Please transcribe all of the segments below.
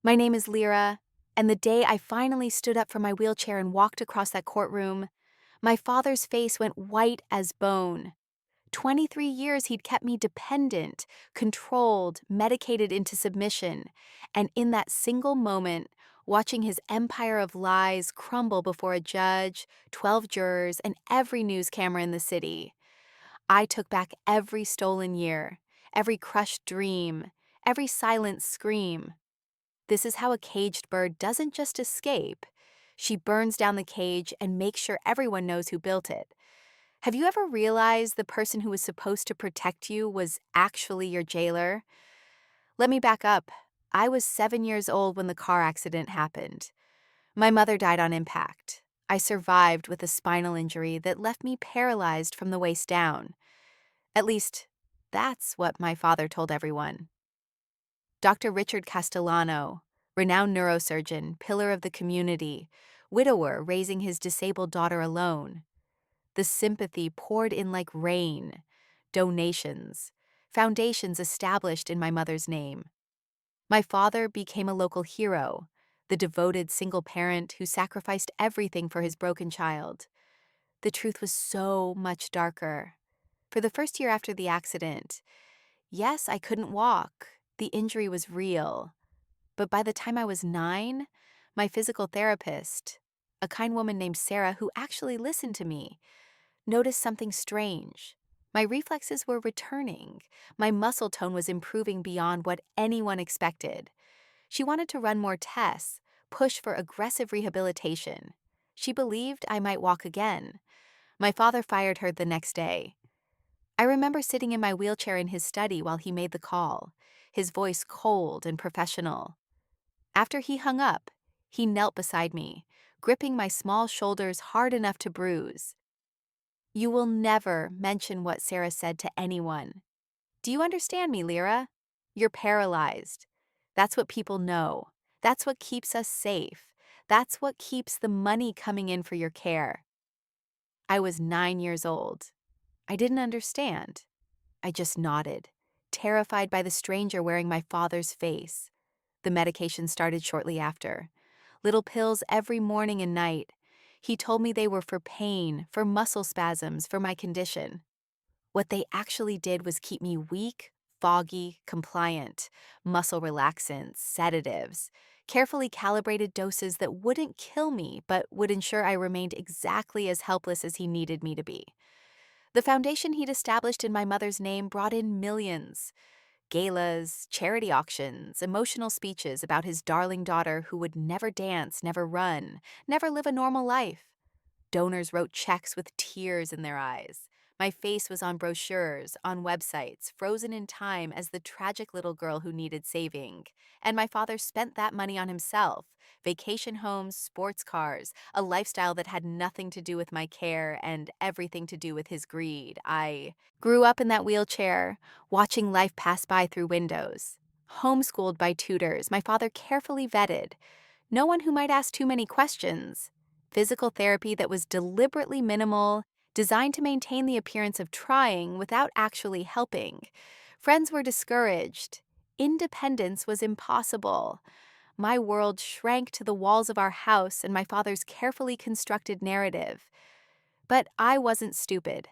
My name is Lira, and the day I finally stood up from my wheelchair and walked across that courtroom, my father's face went white as bone. 23 years he'd kept me dependent, controlled, medicated into submission, and in that single moment, watching his empire of lies crumble before a judge, 12 jurors, and every news camera in the city, I took back every stolen year, every crushed dream, every silent scream. This is how a caged bird doesn't just escape. She burns down the cage and makes sure everyone knows who built it. Have you ever realized the person who was supposed to protect you was actually your jailer? Let me back up. I was 7 years old when the car accident happened. My mother died on impact. I survived with a spinal injury that left me paralyzed from the waist down. At least, that's what my father told everyone. Dr. Richard Castellano, renowned neurosurgeon, pillar of the community, widower raising his disabled daughter alone. The sympathy poured in like rain. Donations, foundations established in my mother's name. My father became a local hero, the devoted single parent who sacrificed everything for his broken child. The truth was so much darker. For the first year after the accident, yes, I couldn't walk. The injury was real. But by the time I was 9, my physical therapist, a kind woman named Sarah who actually listened to me, noticed something strange. My reflexes were returning. My muscle tone was improving beyond what anyone expected. She wanted to run more tests, push for aggressive rehabilitation. She believed I might walk again. My father fired her the next day. I remember sitting in my wheelchair in his study while he made the call, his voice cold and professional. After he hung up, he knelt beside me, gripping my small shoulders hard enough to bruise. You will never mention what Sarah said to anyone. Do you understand me, Lira? You're paralyzed. That's what people know. That's what keeps us safe. That's what keeps the money coming in for your care. I was 9 years old. I didn't understand. I just nodded, terrified by the stranger wearing my father's face. The medication started shortly after. Little pills every morning and night. He told me they were for pain, for muscle spasms, for my condition. What they actually did was keep me weak, foggy, compliant, muscle relaxants, sedatives, carefully calibrated doses that wouldn't kill me but would ensure I remained exactly as helpless as he needed me to be. The foundation he'd established in my mother's name brought in millions. Galas, charity auctions, emotional speeches about his darling daughter who would never dance, never run, never live a normal life. Donors wrote checks with tears in their eyes. My face was on brochures, on websites, frozen in time as the tragic little girl who needed saving. And my father spent that money on himself: vacation homes, sports cars, a lifestyle that had nothing to do with my care and everything to do with his greed. I grew up in that wheelchair, watching life pass by through windows. Homeschooled by tutors my father carefully vetted. No one who might ask too many questions. Physical therapy that was deliberately minimal, designed to maintain the appearance of trying without actually helping. Friends were discouraged. Independence was impossible. My world shrank to the walls of our house and my father's carefully constructed narrative. But I wasn't stupid.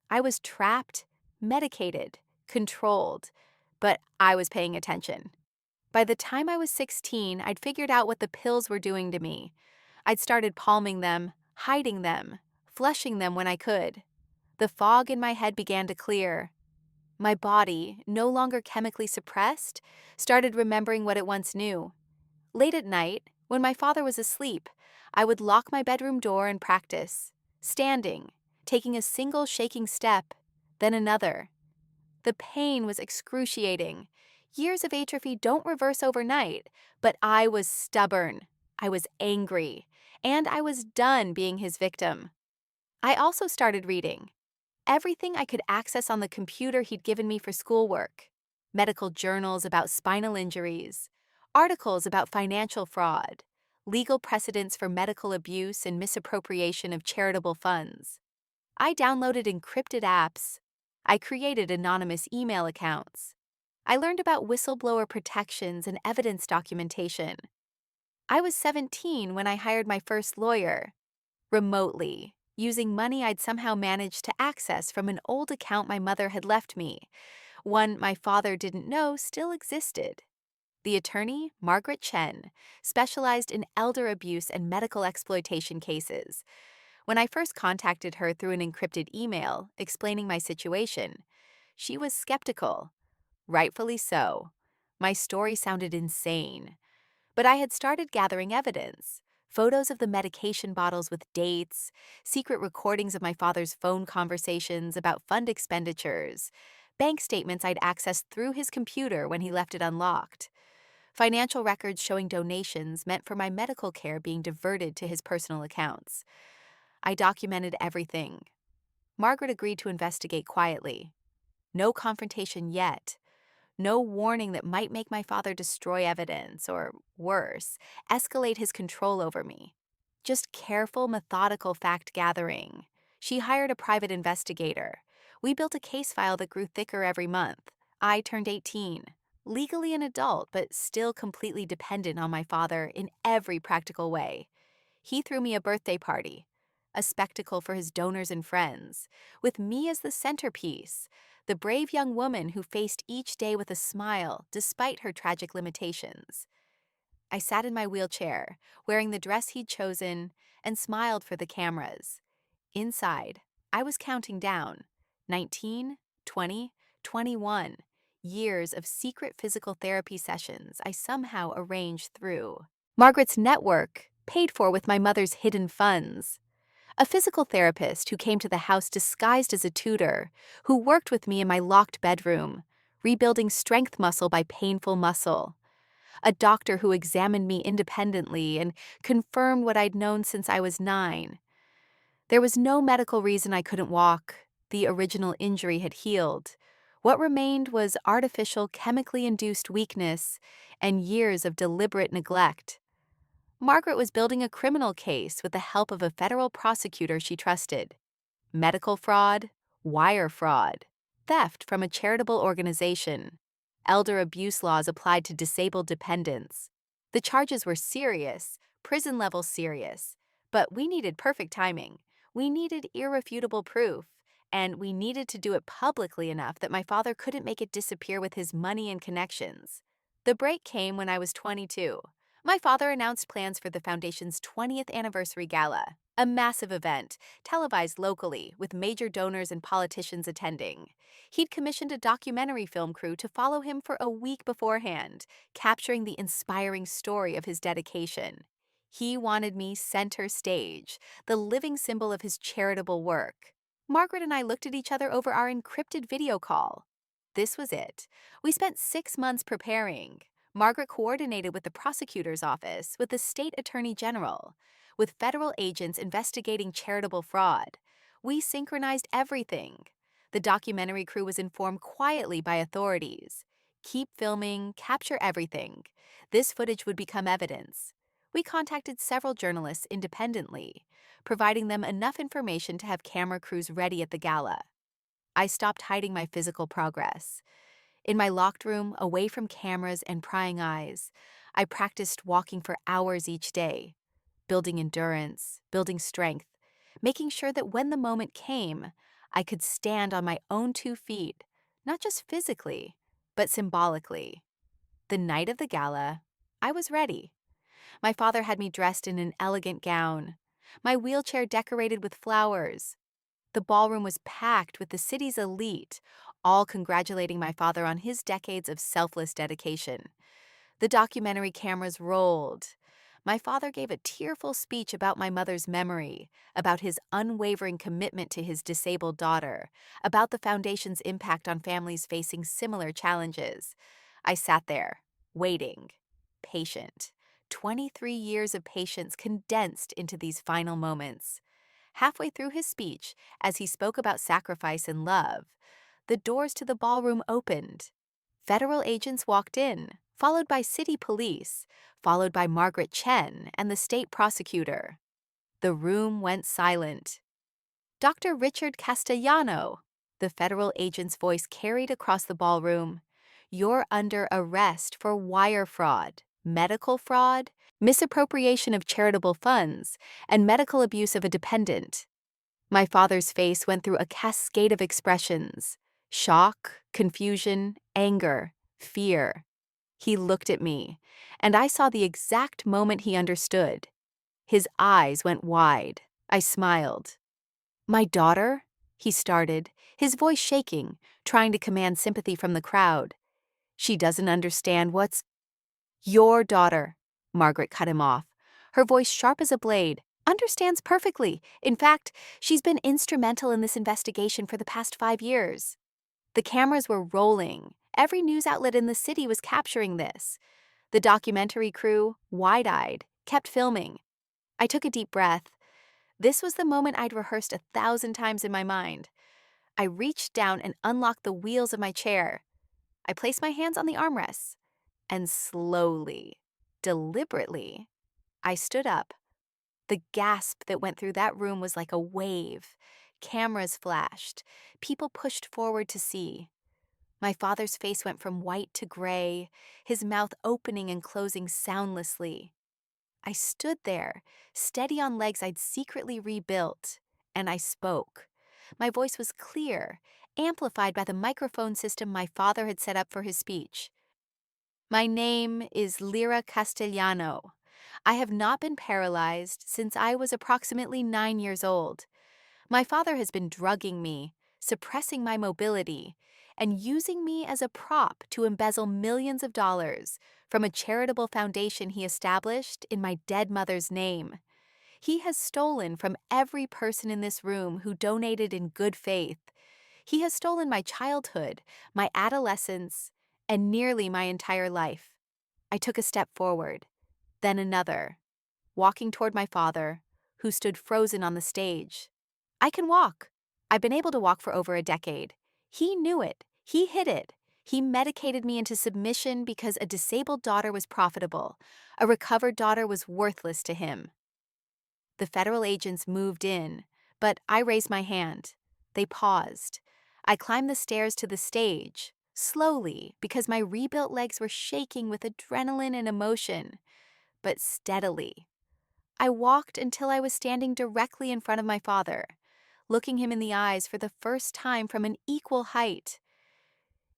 I was trapped, medicated, controlled, but I was paying attention. By the time I was 16, I'd figured out what the pills were doing to me. I'd started palming them, hiding them, flushing them when I could. The fog in my head began to clear. My body, no longer chemically suppressed, started remembering what it once knew. Late at night, when my father was asleep, I would lock my bedroom door and practice, standing, taking a single shaking step, then another. The pain was excruciating. Years of atrophy don't reverse overnight, but I was stubborn. I was angry, and I was done being his victim. I also started reading. Everything I could access on the computer he'd given me for schoolwork. Medical journals about spinal injuries, articles about financial fraud, legal precedents for medical abuse and misappropriation of charitable funds. I downloaded encrypted apps. I created anonymous email accounts. I learned about whistleblower protections and evidence documentation. I was 17 when I hired my first lawyer, remotely, using money I'd somehow managed to access from an old account my mother had left me, one my father didn't know still existed. The attorney, Margaret Chen, specialized in elder abuse and medical exploitation cases. When I first contacted her through an encrypted email explaining my situation, she was skeptical. Rightfully so. My story sounded insane. But I had started gathering evidence. Photos of the medication bottles with dates, secret recordings of my father's phone conversations about fund expenditures, bank statements I'd accessed through his computer when he left it unlocked, financial records showing donations meant for my medical care being diverted to his personal accounts. I documented everything. Margaret agreed to investigate quietly. No confrontation yet. No warning that might make my father destroy evidence or, worse, escalate his control over me. Just careful, methodical fact gathering. She hired a private investigator. We built a case file that grew thicker every month. I turned 18, legally an adult, but still completely dependent on my father in every practical way. He threw me a birthday party, a spectacle for his donors and friends, with me as the centerpiece, the brave young woman who faced each day with a smile despite her tragic limitations. I sat in my wheelchair, wearing the dress he'd chosen, and smiled for the cameras. Inside, I was counting down 19, 20, 21 years of secret physical therapy sessions I somehow arranged through Margaret's network, paid for with my mother's hidden funds. A physical therapist who came to the house disguised as a tutor, who worked with me in my locked bedroom, rebuilding strength muscle by painful muscle. A doctor who examined me independently and confirmed what I'd known since I was 9. There was no medical reason I couldn't walk. The original injury had healed. What remained was artificial, chemically induced weakness and years of deliberate neglect. Margaret was building a criminal case with the help of a federal prosecutor she trusted. Medical fraud, wire fraud, theft from a charitable organization, elder abuse laws applied to disabled dependents. The charges were serious, prison-level serious, but we needed perfect timing. We needed irrefutable proof, and we needed to do it publicly enough that my father couldn't make it disappear with his money and connections. The break came when I was 22. My father announced plans for the foundation's 20th anniversary gala, a massive event, televised locally, with major donors and politicians attending. He'd commissioned a documentary film crew to follow him for a week beforehand, capturing the inspiring story of his dedication. He wanted me center stage, the living symbol of his charitable work. Margaret and I looked at each other over our encrypted video call. This was it. We spent 6 months preparing. Margaret coordinated with the prosecutor's office, with the state attorney general, with federal agents investigating charitable fraud. We synchronized everything. The documentary crew was informed quietly by authorities. Keep filming, capture everything. This footage would become evidence. We contacted several journalists independently, providing them enough information to have camera crews ready at the gala. I stopped hiding my physical progress. In my locked room, away from cameras and prying eyes, I practiced walking for hours each day, building endurance, building strength, making sure that when the moment came, I could stand on my own 2 feet, not just physically, but symbolically. The night of the gala, I was ready. My father had me dressed in an elegant gown, my wheelchair decorated with flowers. The ballroom was packed with the city's elite, all congratulating my father on his decades of selfless dedication. The documentary cameras rolled. My father gave a tearful speech about my mother's memory, about his unwavering commitment to his disabled daughter, about the foundation's impact on families facing similar challenges. I sat there, waiting, patient. 23 years of patience condensed into these final moments. Halfway through his speech, as he spoke about sacrifice and love, the doors to the ballroom opened. Federal agents walked in, followed by city police, followed by Margaret Chen and the state prosecutor. The room went silent. Dr. Richard Castellano, the federal agent's voice carried across the ballroom. You're under arrest for wire fraud, medical fraud, misappropriation of charitable funds, and medical abuse of a dependent. My father's face went through a cascade of expressions: shock, confusion, anger, fear. He looked at me, and I saw the exact moment he understood. His eyes went wide. I smiled. "My daughter?" he started, his voice shaking, trying to command sympathy from the crowd. "She doesn't understand what's—" "Your daughter," Margaret cut him off, her voice sharp as a blade, "understands perfectly. In fact, she's been instrumental in this investigation for the past 5 years." The cameras were rolling. Every news outlet in the city was capturing this. The documentary crew, wide-eyed, kept filming. I took a deep breath. This was the moment I'd rehearsed 1,000 times in my mind. I reached down and unlocked the wheels of my chair. I placed my hands on the armrests, and slowly, deliberately, I stood up. The gasp that went through that room was like a wave. Cameras flashed. People pushed forward to see. My father's face went from white to gray, his mouth opening and closing soundlessly. I stood there, steady on legs I'd secretly rebuilt, and I spoke. My voice was clear, amplified by the microphone system my father had set up for his speech. "My name is Lira Castellano. I have not been paralyzed since I was approximately 9 years old. My father has been drugging me, suppressing my mobility, and using me as a prop to embezzle millions of dollars from a charitable foundation he established in my dead mother's name. He has stolen from every person in this room who donated in good faith. He has stolen my childhood, my adolescence, and nearly my entire life." I took a step forward, then another, walking toward my father, who stood frozen on the stage. "I can walk. I've been able to walk for over a decade. He knew it. He hid it. He medicated me into submission because a disabled daughter was profitable. A recovered daughter was worthless to him." The federal agents moved in, but I raised my hand. They paused. I climbed the stairs to the stage, slowly, because my rebuilt legs were shaking with adrenaline and emotion, but steadily. I walked until I was standing directly in front of my father, looking him in the eyes for the first time from an equal height.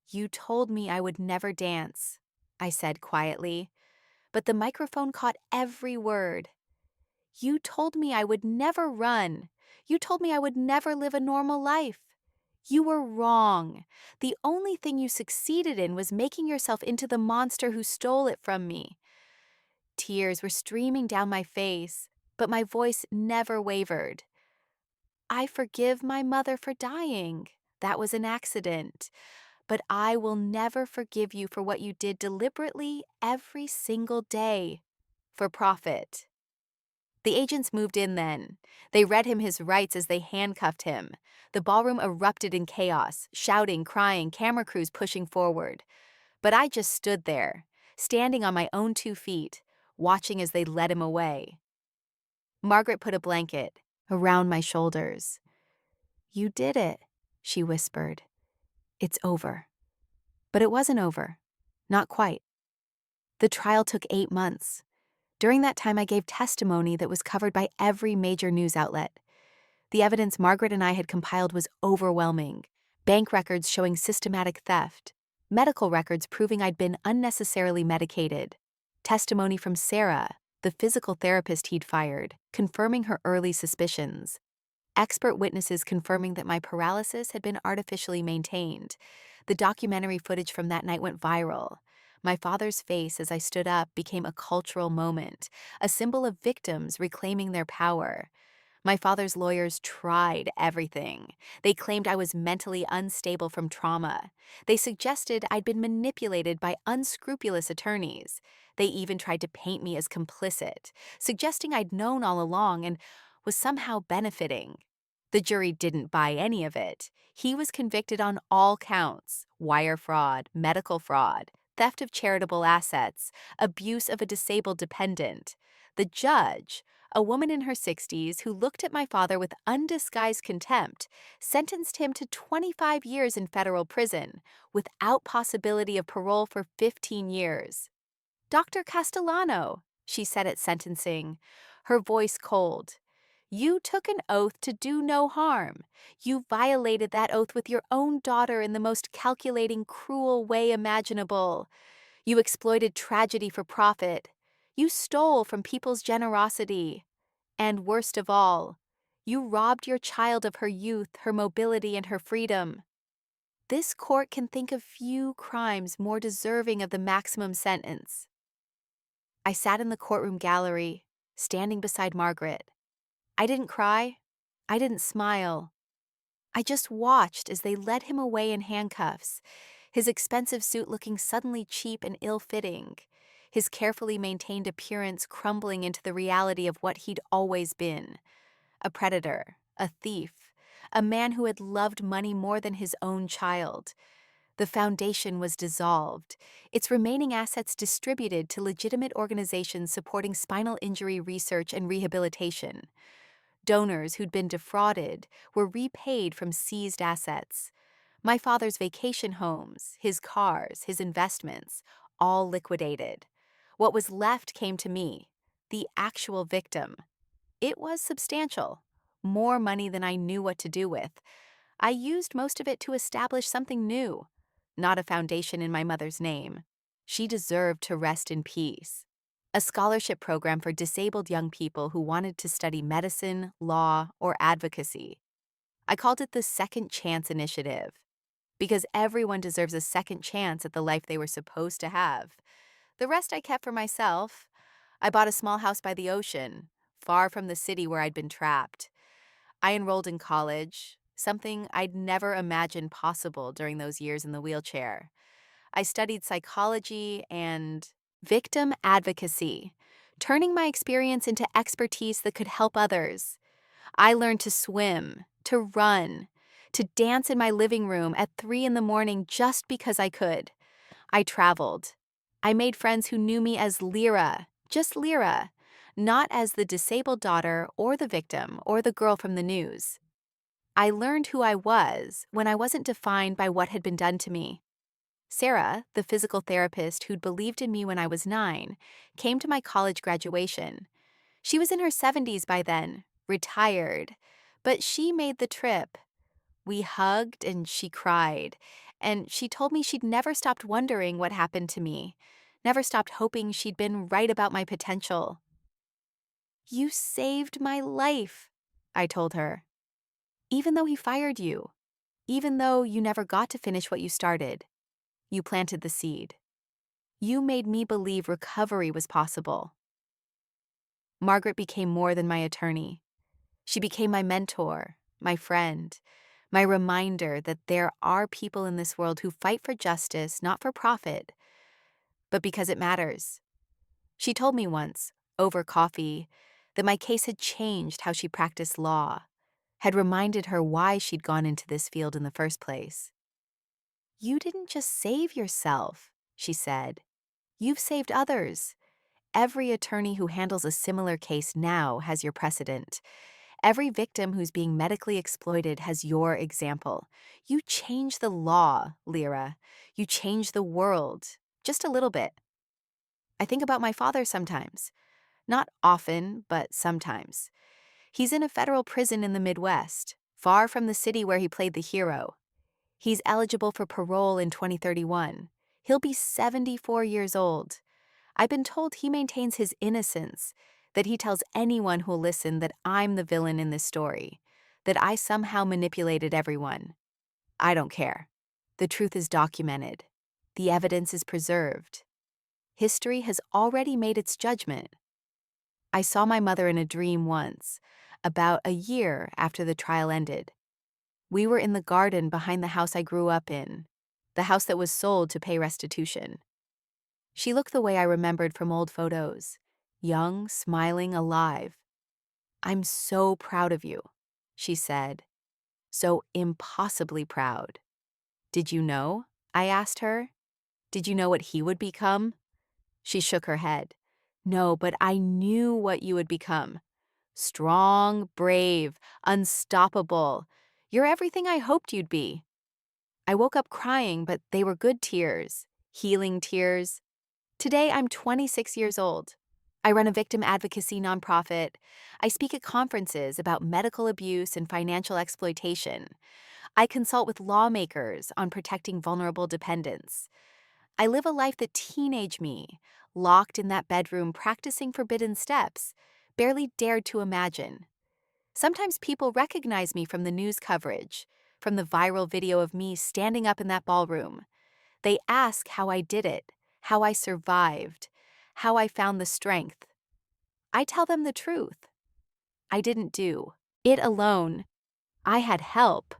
"You told me I would never dance," I said quietly, but the microphone caught every word. "You told me I would never run. You told me I would never live a normal life. You were wrong. The only thing you succeeded in was making yourself into the monster who stole it from me." Tears were streaming down my face, but my voice never wavered. "I forgive my mother for dying. That was an accident. But I will never forgive you for what you did deliberately every single day. For profit." The agents moved in then. They read him his rights as they handcuffed him. The ballroom erupted in chaos, shouting, crying, camera crews pushing forward. But I just stood there, standing on my own 2 feet, watching as they led him away. Margaret put a blanket around my shoulders. "You did it," she whispered. "It's over." But it wasn't over. Not quite. The trial took 8 months. During that time, I gave testimony that was covered by every major news outlet. The evidence Margaret and I had compiled was overwhelming. Bank records showing systematic theft, medical records proving I'd been unnecessarily medicated, testimony from Sarah, the physical therapist he'd fired, confirming her early suspicions, expert witnesses confirming that my paralysis had been artificially maintained. The documentary footage from that night went viral. My father's face as I stood up became a cultural moment, a symbol of victims reclaiming their power. My father's lawyers tried everything. They claimed I was mentally unstable from trauma. They suggested I'd been manipulated by unscrupulous attorneys. They even tried to paint me as complicit, suggesting I'd known all along and was somehow benefiting. The jury didn't buy any of it. He was convicted on all counts: wire fraud, medical fraud, theft of charitable assets, abuse of a disabled dependent. The judge, A woman in her 60s who looked at my father with undisguised contempt sentenced him to 25 years in federal prison without possibility of parole for 15 years. "Dr. Castellano," she said at sentencing, her voice cold, "you took an oath to do no harm. You violated that oath with your own daughter in the most calculating, cruel way imaginable. You exploited tragedy for profit. You stole from people's generosity. And worst of all, you robbed your child of her youth, her mobility, and her freedom. This court can think of few crimes more deserving of the maximum sentence." I sat in the courtroom gallery, standing beside Margaret. I didn't cry. I didn't smile. I just watched as they led him away in handcuffs, his expensive suit looking suddenly cheap and ill-fitting, his carefully maintained appearance crumbling into the reality of what he'd always been: a predator, a thief, a man who had loved money more than his own child. The foundation was dissolved, its remaining assets distributed to legitimate organizations supporting spinal injury research and rehabilitation. Donors who'd been defrauded were repaid from seized assets. My father's vacation homes, his cars, his investments, all liquidated. What was left came to me, the actual victim. It was substantial, more money than I knew what to do with. I used most of it to establish something new, not a foundation in my mother's name. She deserved to rest in peace. A scholarship program for disabled young people who wanted to study medicine, law, or advocacy. I called it the Second Chance Initiative, because everyone deserves a second chance at the life they were supposed to have. The rest I kept for myself. I bought a small house by the ocean, far from the city where I'd been trapped. I enrolled in college, something I'd never imagined possible during those years in the wheelchair. I studied psychology and victim advocacy, turning my experience into expertise that could help others. I learned to swim, to run, to dance in my living room at 3 in the morning just because I could. I traveled. I made friends who knew me as Lira, just Lira, not as the disabled daughter or the victim or the girl from the news. I learned who I was when I wasn't defined by what had been done to me. Sarah, the physical therapist who'd believed in me when I was 9, came to my college graduation. She was in her 70s by then, retired, but she made the trip. We hugged and she cried, and she told me she'd never stopped wondering what happened to me, never stopped hoping she'd been right about my potential. "You saved my life," I told her. "Even though he fired you, even though you never got to finish what you started, you planted the seed. You made me believe recovery was possible." Margaret became more than my attorney. She became my mentor, my friend, my reminder that there are people in this world who fight for justice not for profit, but because it matters. She told me once, over coffee, that my case had changed how she practiced law, had reminded her why she'd gone into this field in the first place. "You didn't just save yourself," she said. "You've saved others. Every attorney who handles a similar case now has your precedent. Every victim who's being medically exploited has your example. You change the law, Lira. You change the world, just a little bit." I think about my father sometimes. Not often, but sometimes. He's in a federal prison in the Midwest, far from the city where he played the hero. He's eligible for parole in 2031. He'll be 74 years old. I've been told he maintains his innocence, that he tells anyone who'll listen that I'm the villain in this story, that I somehow manipulated everyone. I don't care. The truth is documented. The evidence is preserved. History has already made its judgment. I saw my mother in a dream once, about a year after the trial ended. We were in the garden behind the house I grew up in, the house that was sold to pay restitution. She looked the way I remembered from old photos, young, smiling, alive. "I'm so proud of you," she said. "So impossibly proud." "Did you know?" I asked her. "Did you know what he would become?" She shook her head. "No, but I knew what you would become." Strong, brave, unstoppable. You're everything I hoped you'd be. I woke up crying, but they were good tears, healing tears. Today, I'm 26 years old. I run a victim advocacy nonprofit. I speak at conferences about medical abuse and financial exploitation. I consult with lawmakers on protecting vulnerable dependents. I live a life that teenage me, locked in that bedroom practicing forbidden steps, barely dared to imagine. Sometimes people recognize me from the news coverage, from the viral video of me standing up in that ballroom. They ask how I did it, how I survived, how I found the strength. I tell them the truth. I didn't do it alone. I had help.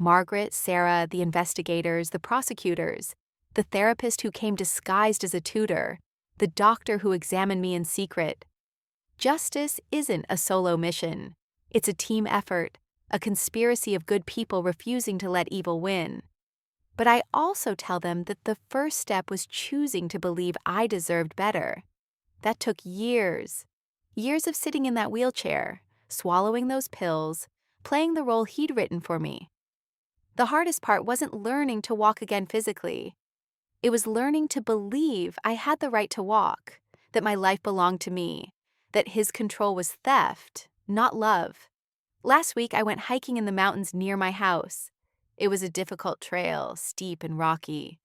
Margaret, Sarah, the investigators, the prosecutors, the therapist who came disguised as a tutor, the doctor who examined me in secret. Justice isn't a solo mission. It's a team effort, a conspiracy of good people refusing to let evil win. But I also tell them that the first step was choosing to believe I deserved better. That took years. Years of sitting in that wheelchair, swallowing those pills, playing the role he'd written for me. The hardest part wasn't learning to walk again physically. It was learning to believe I had the right to walk, that my life belonged to me, that his control was theft, not love. Last week, I went hiking in the mountains near my house. It was a difficult trail, steep and rocky.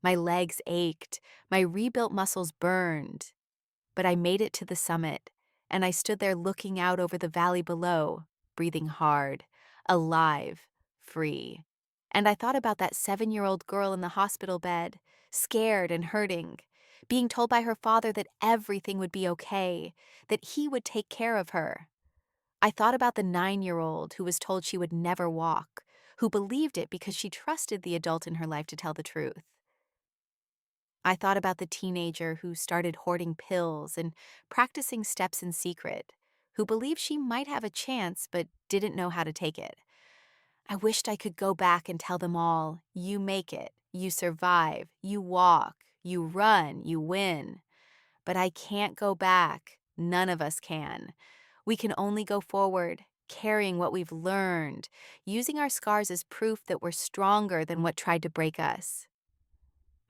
My legs ached, my rebuilt muscles burned. But I made it to the summit, and I stood there looking out over the valley below, breathing hard, alive, free. And I thought about that 7-year-old girl in the hospital bed, scared and hurting, being told by her father that everything would be okay, that he would take care of her. I thought about the 9-year-old who was told she would never walk, who believed it because she trusted the adult in her life to tell the truth. I thought about the teenager who started hoarding pills and practicing steps in secret, who believed she might have a chance but didn't know how to take it. I wished I could go back and tell them all, you make it, you survive, you walk, you run, you win. But I can't go back. None of us can. We can only go forward, carrying what we've learned, using our scars as proof that we're stronger than what tried to break us.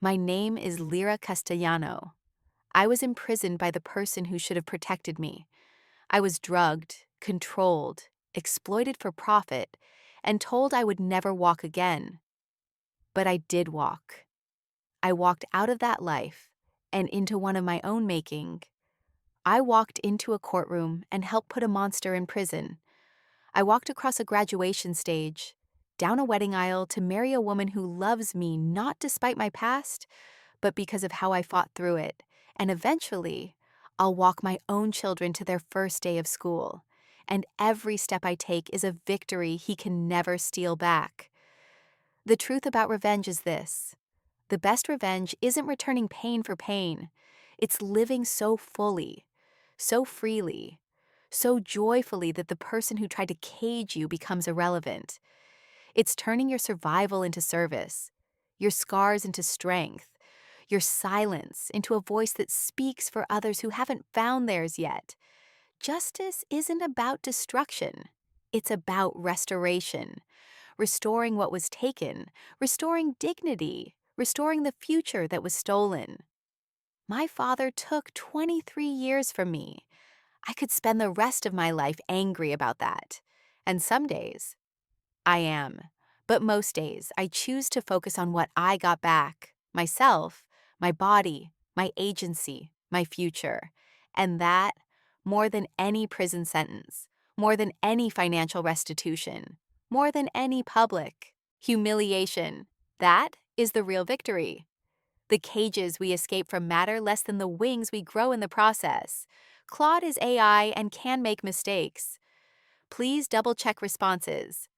My name is Lira Castellano. I was imprisoned by the person who should have protected me. I was drugged, controlled, exploited for profit, and told I would never walk again. But I did walk. I walked out of that life and into one of my own making. I walked into a courtroom and helped put a monster in prison. I walked across a graduation stage, down a wedding aisle to marry a woman who loves me not despite my past, but because of how I fought through it. And eventually, I'll walk my own children to their first day of school. And every step I take is a victory he can never steal back. The truth about revenge is this: the best revenge isn't returning pain for pain. It's living so fully, so freely, so joyfully that the person who tried to cage you becomes irrelevant. It's turning your survival into service, your scars into strength, your silence into a voice that speaks for others who haven't found theirs yet. Justice isn't about destruction. It's about restoration. Restoring what was taken, restoring dignity, restoring the future that was stolen. My father took 23 years from me. I could spend the rest of my life angry about that. And some days, I am. But most days, I choose to focus on what I got back: myself, my body, my agency, my future. And that, more than any prison sentence, more than any financial restitution, more than any public humiliation, that is the real victory. The cages we escape from matter less than the wings we grow in the process. Claude is AI and can make mistakes. Please double-check responses.